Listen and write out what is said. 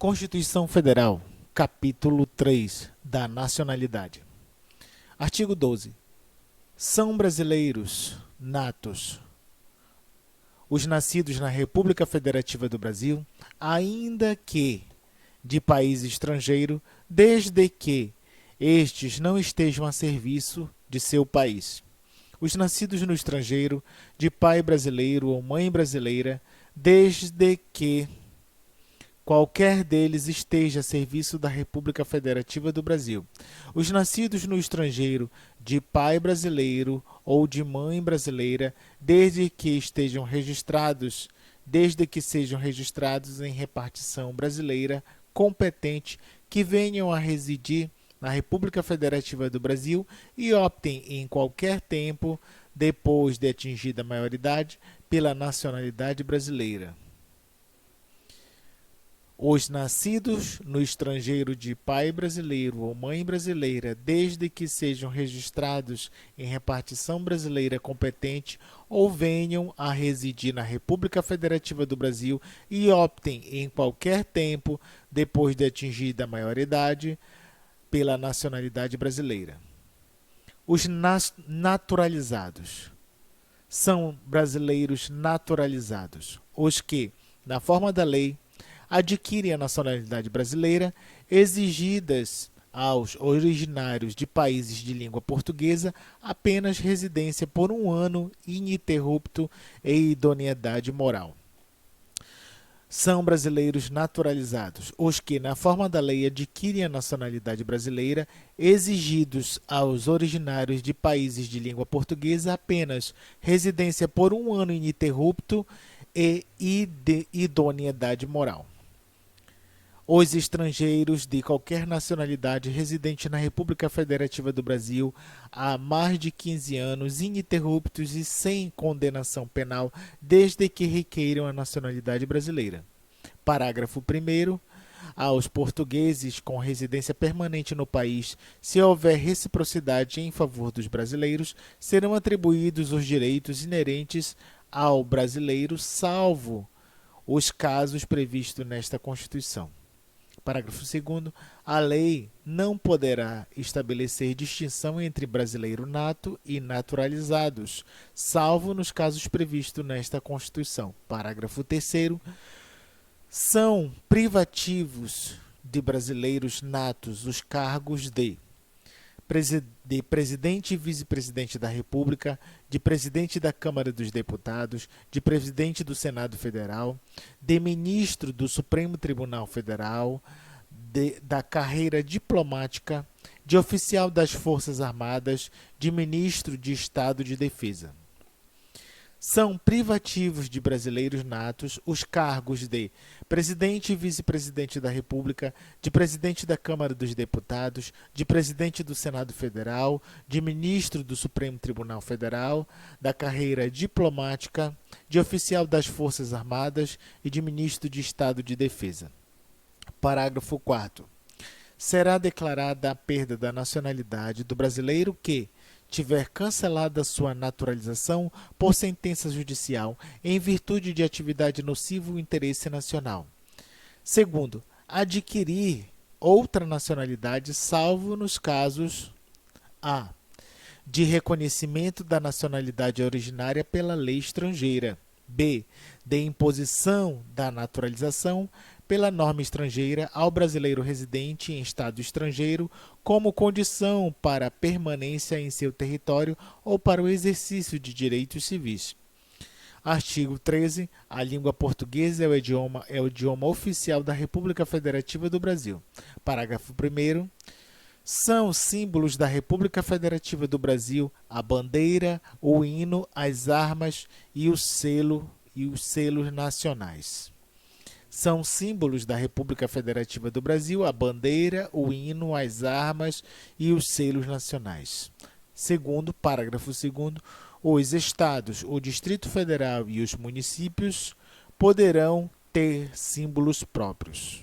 Constituição Federal, capítulo 3, da nacionalidade. Artigo 12. São brasileiros natos os nascidos na República Federativa do Brasil, ainda que de país estrangeiro, desde que estes não estejam a serviço de seu país. Os nascidos no estrangeiro, de pai brasileiro ou mãe brasileira, desde que qualquer deles esteja a serviço da República Federativa do Brasil. Os nascidos no estrangeiro, de pai brasileiro ou de mãe brasileira, desde que sejam registrados em repartição brasileira competente, que venham a residir na República Federativa do Brasil e optem em qualquer tempo, depois de atingida a maioridade, pela nacionalidade brasileira. Os nascidos no estrangeiro de pai brasileiro ou mãe brasileira, desde que sejam registrados em repartição brasileira competente ou venham a residir na República Federativa do Brasil e optem em qualquer tempo, depois de atingida a maioridade, pela nacionalidade brasileira. Os naturalizados são brasileiros naturalizados, os que, na forma da lei, adquirem a nacionalidade brasileira, exigidas aos originários de países de língua portuguesa apenas residência por 1 ano ininterrupto e idoneidade moral. São brasileiros naturalizados os que, na forma da lei, adquirem a nacionalidade brasileira, exigidos aos originários de países de língua portuguesa apenas residência por 1 ano ininterrupto e idoneidade moral. Os estrangeiros de qualquer nacionalidade residente na República Federativa do Brasil há mais de 15 anos, ininterruptos e sem condenação penal, desde que requeiram a nacionalidade brasileira. Parágrafo 1º. Aos portugueses com residência permanente no país, se houver reciprocidade em favor dos brasileiros, serão atribuídos os direitos inerentes ao brasileiro, salvo os casos previstos nesta Constituição. Parágrafo 2º. A lei não poderá estabelecer distinção entre brasileiro nato e naturalizados, salvo nos casos previstos nesta Constituição. Parágrafo 3º. São privativos de brasileiros natos os cargos de presidente e vice-presidente da República, de presidente da Câmara dos Deputados, de presidente do Senado Federal, de ministro do Supremo Tribunal Federal, da carreira diplomática, de oficial das Forças Armadas, de ministro de Estado de Defesa. São privativos de brasileiros natos os cargos de presidente e vice-presidente da República, de presidente da Câmara dos Deputados, de presidente do Senado Federal, de ministro do Supremo Tribunal Federal, da carreira diplomática, de oficial das Forças Armadas e de ministro de Estado de Defesa. Parágrafo 4º. Será declarada a perda da nacionalidade do brasileiro que tiver cancelada sua naturalização por sentença judicial em virtude de atividade nociva ao interesse nacional. Segundo, adquirir outra nacionalidade, salvo nos casos a. de reconhecimento da nacionalidade originária pela lei estrangeira, b. de imposição da naturalização pela norma estrangeira ao brasileiro residente em estado estrangeiro como condição para a permanência em seu território ou para o exercício de direitos civis. Artigo 13. A língua portuguesa é o idioma oficial da República Federativa do Brasil. Parágrafo 1º. São símbolos da República Federativa do Brasil a bandeira, o hino, as armas e os selos nacionais. São símbolos da República Federativa do Brasil a bandeira, o hino, as armas e os selos nacionais. Segundo, parágrafo 2º, os estados, o Distrito Federal e os municípios poderão ter símbolos próprios.